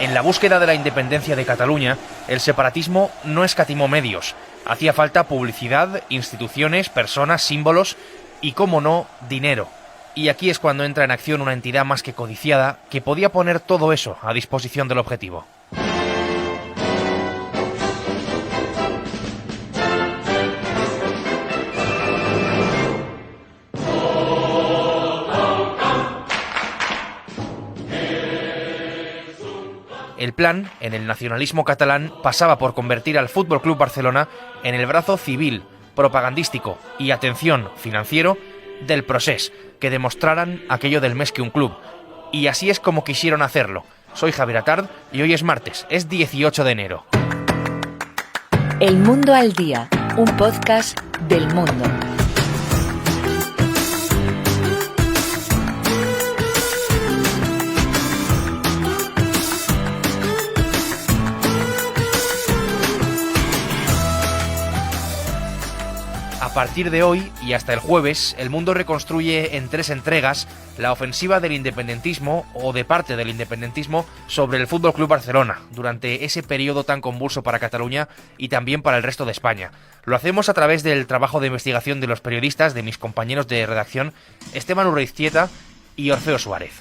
En la búsqueda de la independencia de Cataluña, el separatismo no escatimó medios. Hacía falta publicidad, instituciones, personas, símbolos y, cómo no, dinero. Y aquí es cuando entra en acción una entidad más que codiciada que podía poner todo eso a disposición del objetivo. El plan, en el nacionalismo catalán, pasaba por convertir al Fútbol Club Barcelona en el brazo civil, propagandístico y, atención, financiero, del Procés, que demostraran aquello del més que un club. Y así es como quisieron hacerlo. Soy Javier Atard y hoy es martes, es 18 de enero. El Mundo al Día, un podcast del Mundo. A partir de hoy y hasta el jueves, El Mundo reconstruye en 3 entregas la ofensiva del independentismo o de parte del independentismo sobre el FC Barcelona durante ese periodo tan convulso para Cataluña y también para el resto de España. Lo hacemos a través del trabajo de investigación de los periodistas, de mis compañeros de redacción, Esteban Urreiztieta y Orfeo Suárez.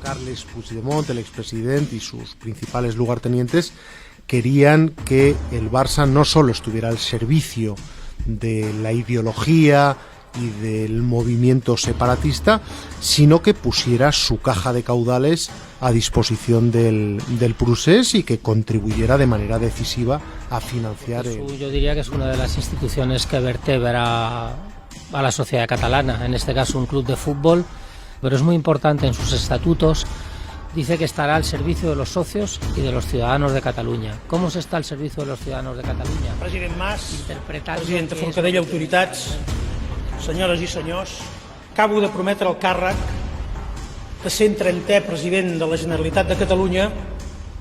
Carles Puigdemont, el expresidente, y sus principales lugartenientes querían que el Barça no solo estuviera al servicio de la ideología y del movimiento separatista, sino que pusiera su caja de caudales a disposición del Procés y que contribuyera de manera decisiva a financiar. Yo diría que es una de las instituciones que vertebra a la sociedad catalana, en este caso un club de fútbol, pero es muy importante en sus estatutos. Dice que estará al servicio de los socios y de los ciudadanos de Cataluña. ¿Cómo se está al servicio de los ciudadanos de Catalunya? President Mas, president Forcadell, autoritats, senyores i senyors, acabo de prometre el càrrec de 130è president de la Generalitat de Catalunya.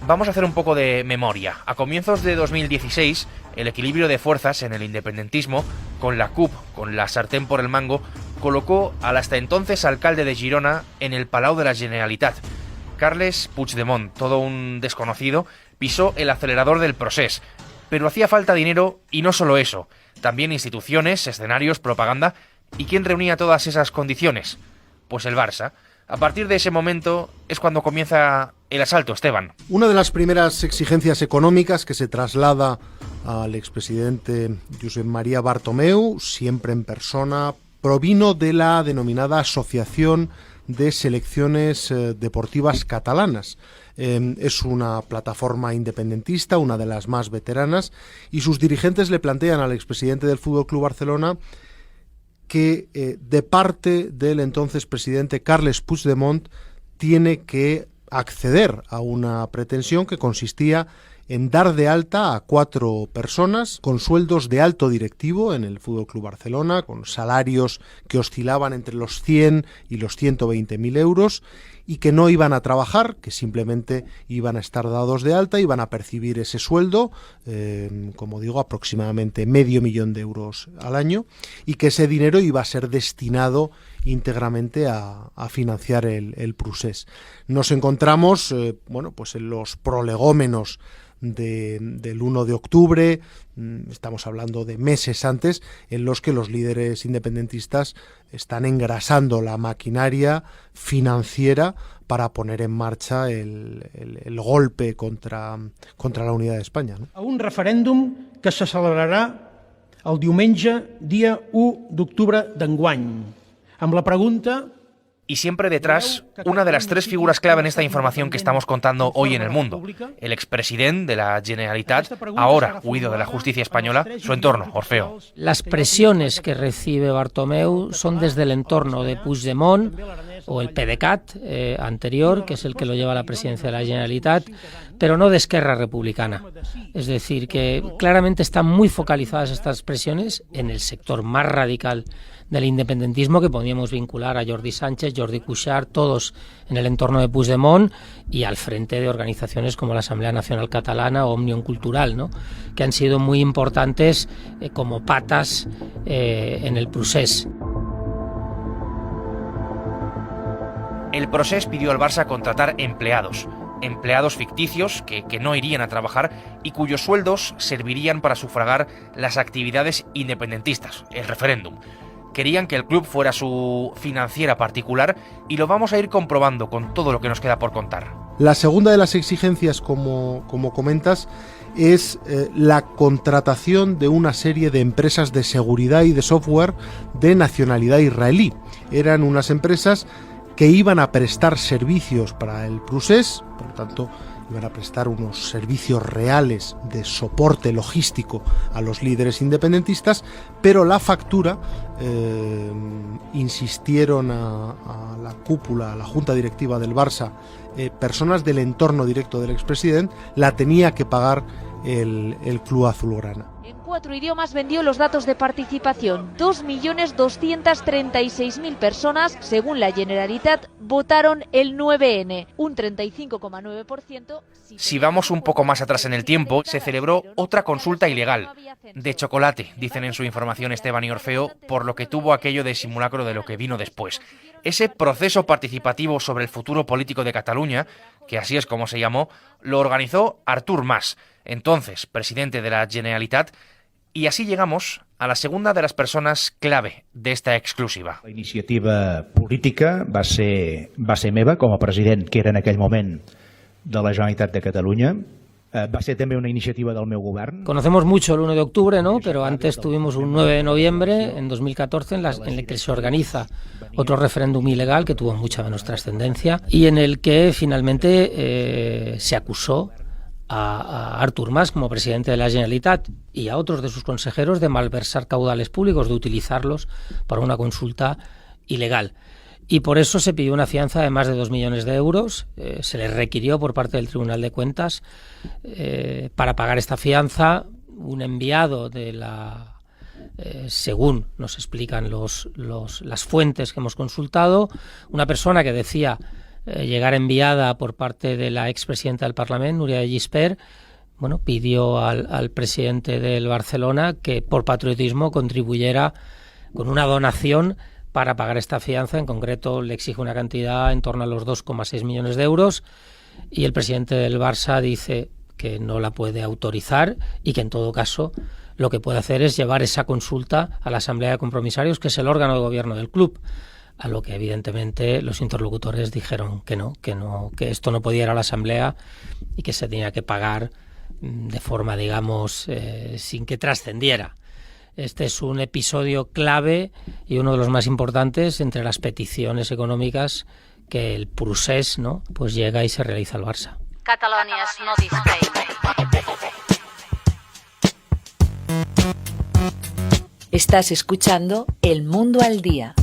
Vamos a hacer un poco de memoria. A comienzos de 2016, el equilibrio de fuerzas en el independentismo, con la CUP, con la sartén por el mango, colocó al hasta entonces alcalde de Girona en el Palau de la Generalitat. Carles Puigdemont, todo un desconocido, pisó el acelerador del Procés. Pero hacía falta dinero y no solo eso, también instituciones, escenarios, propaganda. ¿Y quién reunía todas esas condiciones? Pues el Barça. A partir de ese momento es cuando comienza el asalto, Esteban. Una de las primeras exigencias económicas que se traslada al expresidente Josep María Bartomeu, siempre en persona, provino de la denominada Asociación de Selecciones Deportivas Catalanas. Es una plataforma independentista, una de las más veteranas, y sus dirigentes le plantean al expresidente del FC Barcelona que de parte del entonces presidente Carles Puigdemont tiene que acceder a una pretensión que consistía en dar de alta a 4 personas con sueldos de alto directivo en el FC Barcelona, con salarios que oscilaban entre los 100 y los 120.000 euros, y que no iban a trabajar, que simplemente iban a estar dados de alta, iban a percibir ese sueldo, como digo, aproximadamente €500.000 al año, y que ese dinero iba a ser destinado íntegramente a financiar el Procés. Nos encontramos pues en los prolegómenos del 1 de octubre, estamos hablando de meses antes, en los que los líderes independentistas están engrasando la maquinaria financiera para poner en marcha el golpe contra la unidad de España, ¿no? A un referèndum que se celebrarà el diumenge, dia 1 d'octubre d'enguany, amb la pregunta... Y siempre detrás, una de las 3 figuras clave en esta información que estamos contando hoy en El Mundo. El expresidente de la Generalitat, ahora huido de la justicia española, su entorno, Orfeo. Las presiones que recibe Bartomeu son desde el entorno de Puigdemont, o el PDeCAT anterior, que es el que lo lleva a la presidencia de la Generalitat, pero no de Esquerra Republicana. Es decir, que claramente están muy focalizadas estas presiones en el sector más radical del independentismo, que podíamos vincular a Jordi Sánchez, Jordi Cuixart, todos en el entorno de Puigdemont, y al frente de organizaciones como la Asamblea Nacional Catalana o Òmnium Cultural, ¿no?, que han sido muy importantes como patas en el procés. El Procés pidió al Barça contratar empleados ficticios que no irían a trabajar y cuyos sueldos servirían para sufragar las actividades independentistas, el referéndum. Querían que el club fuera su financiera particular y lo vamos a ir comprobando con todo lo que nos queda por contar. La segunda de las exigencias, como comentas, es la contratación de una serie de empresas de seguridad y de software de nacionalidad israelí. Eran unas empresas que iban a prestar servicios para el procés, por lo tanto iban a prestar unos servicios reales de soporte logístico a los líderes independentistas, pero la factura, insistieron a la cúpula, a la junta directiva del Barça, personas del entorno directo del expresidente, la tenía que pagar el club azulgrana. En 4 idiomas vendió los datos de participación. 2.236.000 personas, según la Generalitat, votaron el 9N, un 35,9%. Si vamos un poco más atrás en el tiempo, se celebró otra consulta ilegal, de chocolate, dicen en su información Esteban y Orfeo, por lo que tuvo aquello de simulacro de lo que vino después. Ese proceso participativo sobre el futuro político de Cataluña, que así es como se llamó, lo organizó Artur Mas, entonces presidente de la Generalitat, y así llegamos a la segunda de las personas clave de esta exclusiva. La iniciativa política va ser meva com a president, que era en aquell moment de la Generalitat de Catalunya. Va ser també una iniciativa del meu govern. Conocemos mucho el 1 de octubre, ¿no?, pero antes tuvimos un 9 de noviembre, en 2014, en el que se organiza otro referéndum ilegal que tuvo mucha menos trascendencia y en el que finalmente se acusó a Artur Mas como presidente de la Generalitat y a otros de sus consejeros de malversar caudales públicos, de utilizarlos para una consulta ilegal. Y por eso se pidió una fianza de más de 2 millones de euros. Se les requirió por parte del Tribunal de Cuentas para pagar esta fianza. Un enviado de la, según nos explican las fuentes que hemos consultado, una persona que decía llegar enviada por parte de la expresidenta del Parlamento, Núria de Gispert, pidió al presidente del Barcelona que por patriotismo contribuyera con una donación para pagar esta fianza. En concreto le exige una cantidad en torno a los 2,6 millones de euros y el presidente del Barça dice que no la puede autorizar y que en todo caso lo que puede hacer es llevar esa consulta a la Asamblea de Compromisarios, que es el órgano de gobierno del club, a lo que evidentemente los interlocutores dijeron que esto no podía ir a la Asamblea y que se tenía que pagar de forma, digamos, sin que trascendiera. Este es un episodio clave y uno de los más importantes entre las peticiones económicas que el procés, ¿no?, pues llega y se realiza al Barça. Catalonia es no Spain. Estás escuchando El Mundo al Día.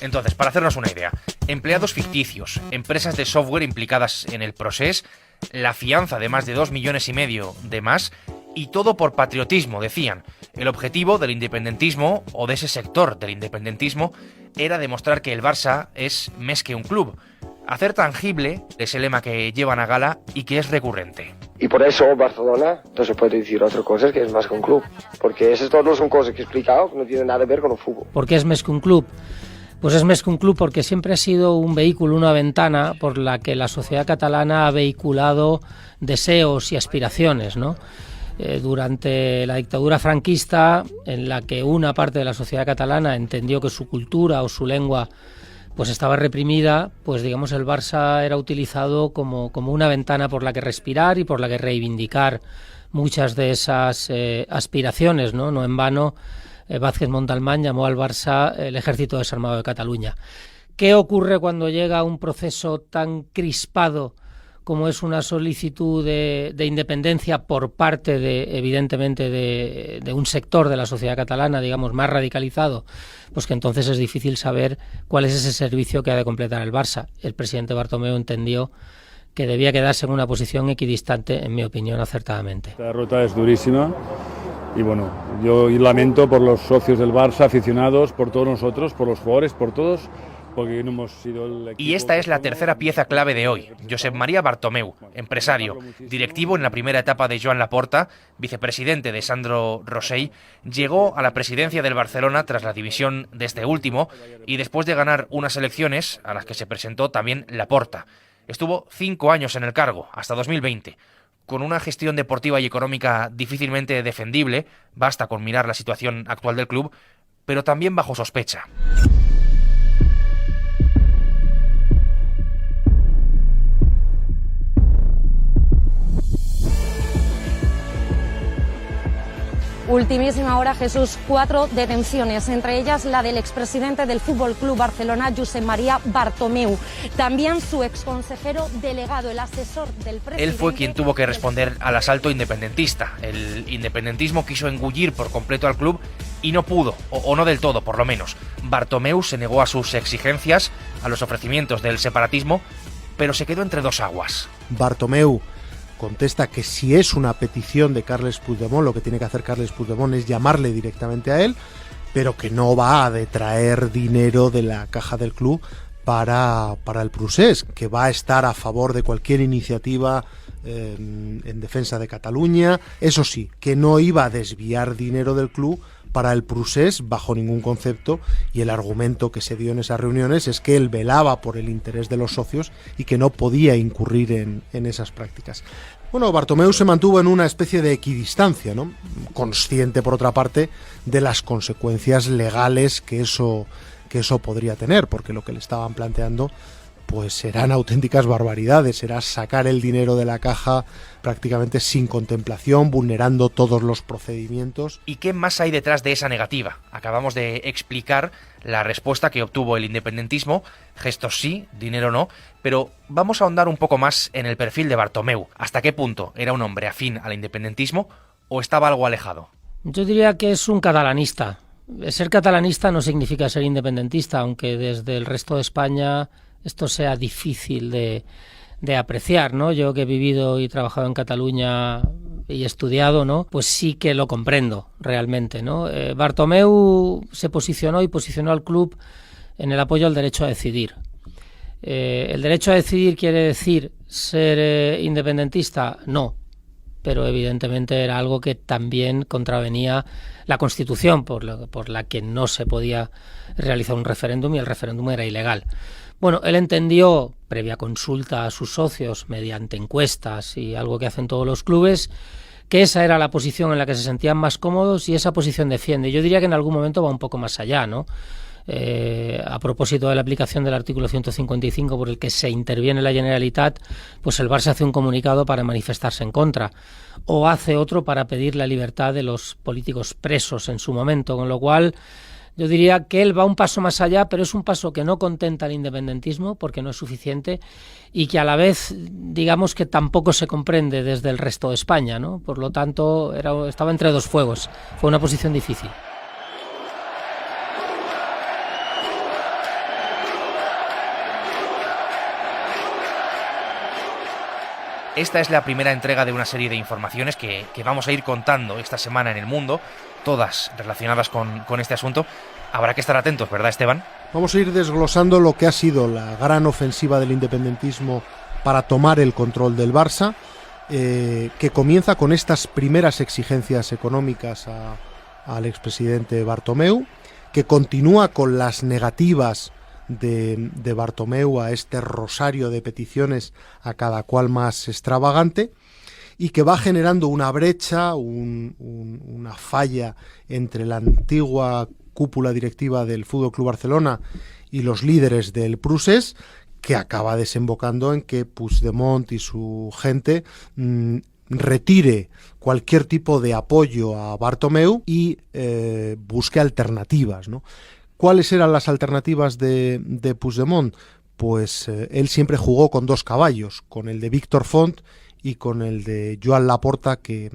Entonces, para hacernos una idea, empleados ficticios, empresas de software implicadas en el procés, la fianza de más de 2,5 millones de más, y todo por patriotismo, decían. El objetivo del independentismo, o de ese sector del independentismo, era demostrar que el Barça es más que un club. Hacer tangible ese lema que llevan a gala y que es recurrente. Y por eso Barcelona no se puede decir otra cosa que es más que un club. Porque esas todas son cosas que he explicado que no tienen nada que ver con el fútbol. ¿Por qué es más que un club? Pues es más que un club porque siempre ha sido un vehículo, una ventana por la que la sociedad catalana ha vehiculado deseos y aspiraciones, ¿no? Durante la dictadura franquista, en la que una parte de la sociedad catalana entendió que su cultura o su lengua pues estaba reprimida, pues digamos el Barça era utilizado como una ventana por la que respirar y por la que reivindicar muchas de esas aspiraciones, ¿no? No en vano Vázquez Montalbán llamó al Barça el Ejército Desarmado de Cataluña. ¿Qué ocurre cuando llega un proceso tan crispado como es una solicitud de independencia por parte, evidentemente, de un sector de la sociedad catalana, digamos, más radicalizado, pues que entonces es difícil saber cuál es ese servicio que ha de completar el Barça. El presidente Bartomeu entendió que debía quedarse en una posición equidistante, en mi opinión, acertadamente. Esta derrota es durísima y bueno, yo lamento por los socios del Barça, aficionados, por todos nosotros, por los jugadores, por todos, porque no hemos sido el equipo. Y esta es la tercera pieza clave de hoy. Josep María Bartomeu, empresario, directivo en la primera etapa de Joan Laporta, vicepresidente de Sandro Rosell, llegó a la presidencia del Barcelona tras la división de este último y después de ganar unas elecciones a las que se presentó también Laporta. Estuvo 5 años en el cargo, hasta 2020. Con una gestión deportiva y económica difícilmente defendible, basta con mirar la situación actual del club, pero también bajo sospecha. Ultimísima hora, Jesús, 4 detenciones, entre ellas la del expresidente del Fútbol Club Barcelona, Josep María Bartomeu. También su exconsejero delegado, el asesor del presidente. Él fue quien tuvo que responder al asalto independentista. El independentismo quiso engullir por completo al club y no pudo, o no del todo, por lo menos. Bartomeu se negó a sus exigencias, a los ofrecimientos del separatismo, pero se quedó entre dos aguas. Bartomeu contesta que si es una petición de Carles Puigdemont, lo que tiene que hacer Carles Puigdemont es llamarle directamente a él, pero que no va a detraer dinero de la caja del club para el procés, que va a estar a favor de cualquier iniciativa en defensa de Cataluña. Eso sí, que no iba a desviar dinero del club para el procés bajo ningún concepto, y el argumento que se dio en esas reuniones es que él velaba por el interés de los socios y que no podía incurrir en esas prácticas. Bueno, Bartomeu se mantuvo en una especie de equidistancia, ¿no? Consciente, por otra parte, de las consecuencias legales que eso podría tener, porque lo que le estaban planteando pues serán auténticas barbaridades, será sacar el dinero de la caja prácticamente sin contemplación, vulnerando todos los procedimientos. ¿Y qué más hay detrás de esa negativa? Acabamos de explicar la respuesta que obtuvo el independentismo, gestos sí, dinero no, pero vamos a ahondar un poco más en el perfil de Bartomeu. ¿Hasta qué punto era un hombre afín al independentismo o estaba algo alejado? Yo diría que es un catalanista. Ser catalanista no significa ser independentista, aunque desde el resto de España esto sea difícil de apreciar, ¿no? Yo que he vivido y trabajado en Cataluña y estudiado, ¿no? Pues sí que lo comprendo realmente, ¿no? Bartomeu se posicionó al club en el apoyo al derecho a decidir. ¿El derecho a decidir quiere decir ser independentista? No, pero evidentemente era algo que también contravenía la Constitución, por la que no se podía realizar un referéndum, y el referéndum era ilegal. Bueno, él entendió, previa consulta a sus socios, mediante encuestas y algo que hacen todos los clubes, que esa era la posición en la que se sentían más cómodos, y esa posición defiende. Yo diría que en algún momento va un poco más allá, ¿no? A propósito de la aplicación del artículo 155 por el que se interviene la Generalitat, pues el Barça hace un comunicado para manifestarse en contra, o hace otro para pedir la libertad de los políticos presos en su momento, con lo cual yo diría que él va un paso más allá, pero es un paso que no contenta al independentismo porque no es suficiente, y que a la vez, digamos, que tampoco se comprende desde el resto de España, ¿no? Por lo tanto, estaba entre dos fuegos. Fue una posición difícil. Esta es la primera entrega de una serie de informaciones que vamos a ir contando esta semana en El Mundo, todas relacionadas con este asunto. Habrá que estar atentos, ¿verdad, Esteban? Vamos a ir desglosando lo que ha sido la gran ofensiva del independentismo para tomar el control del Barça, que comienza con estas primeras exigencias económicas al expresidente Bartomeu, que continúa con las negativas de Bartomeu a este rosario de peticiones, a cada cual más extravagante, y que va generando una brecha, una falla entre la antigua cúpula directiva del Fútbol Club Barcelona y los líderes del procés, que acaba desembocando en que Puigdemont y su gente retire cualquier tipo de apoyo a Bartomeu y busque alternativas, ¿no? ¿Cuáles eran las alternativas de Puigdemont? pues él siempre jugó con dos caballos, con el de Víctor Font y con el de Joan Laporta, que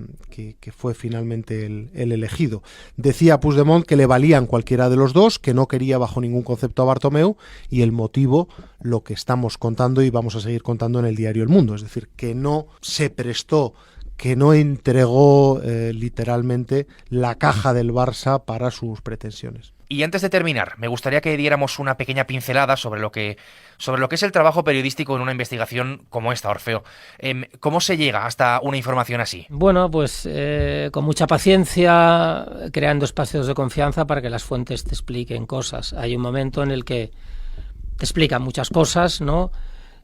fue finalmente el elegido. Decía Puigdemont que le valían cualquiera de los dos, que no quería bajo ningún concepto a Bartomeu, y el motivo, lo que estamos contando y vamos a seguir contando en el diario El Mundo, es decir, que no se prestó, que no entregó literalmente la caja del Barça para sus pretensiones. Y antes de terminar, me gustaría que diéramos una pequeña pincelada sobre lo que es el trabajo periodístico en una investigación como esta, Orfeo. ¿Cómo se llega hasta una información así? Bueno, pues con mucha paciencia, creando espacios de confianza para que las fuentes te expliquen cosas. Hay un momento en el que te explican muchas cosas, ¿no?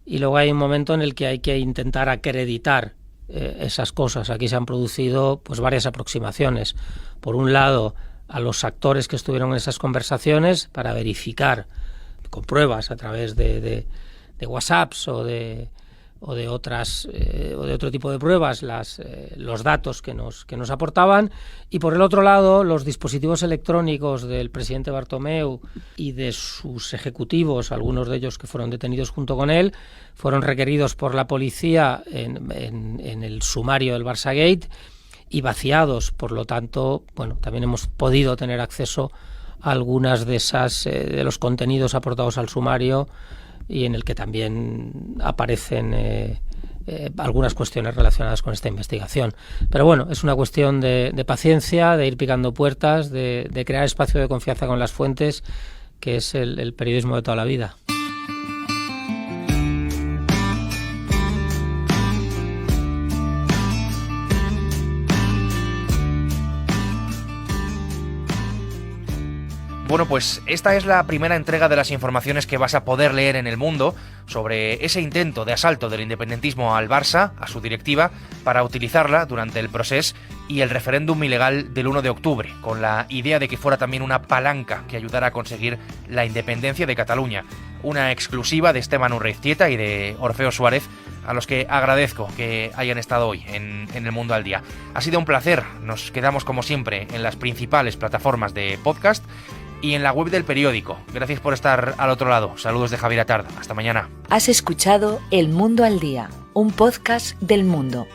Y luego hay un momento en el que hay que intentar acreditar esas cosas. Aquí se han producido pues varias aproximaciones. Por un lado, a los actores que estuvieron en esas conversaciones para verificar con pruebas a través de WhatsApps o de otras o de otro tipo de pruebas los datos que nos aportaban, y por el otro lado los dispositivos electrónicos del presidente Bartomeu y de sus ejecutivos, algunos de ellos que fueron detenidos junto con él, fueron requeridos por la policía en el sumario del Barçagate y vaciados. Por lo tanto, bueno, también hemos podido tener acceso a algunas de esas de los contenidos aportados al sumario, y en el que también aparecen algunas cuestiones relacionadas con esta investigación. Pero bueno, es una cuestión de paciencia, de ir picando puertas, de crear espacio de confianza con las fuentes, que es el periodismo de toda la vida. Bueno, pues esta es la primera entrega de las informaciones que vas a poder leer en El Mundo sobre ese intento de asalto del independentismo al Barça, a su directiva, para utilizarla durante el procés y el referéndum ilegal del 1 de octubre, con la idea de que fuera también una palanca que ayudara a conseguir la independencia de Cataluña. Una exclusiva de Esteban Urreiztieta y de Orfeo Suárez, a los que agradezco que hayan estado hoy en El Mundo al Día. Ha sido un placer. Nos quedamos como siempre en las principales plataformas de podcast y en la web del periódico. Gracias por estar al otro lado. Saludos de Javier Atard. Hasta mañana. Has escuchado El Mundo al Día, un podcast del Mundo.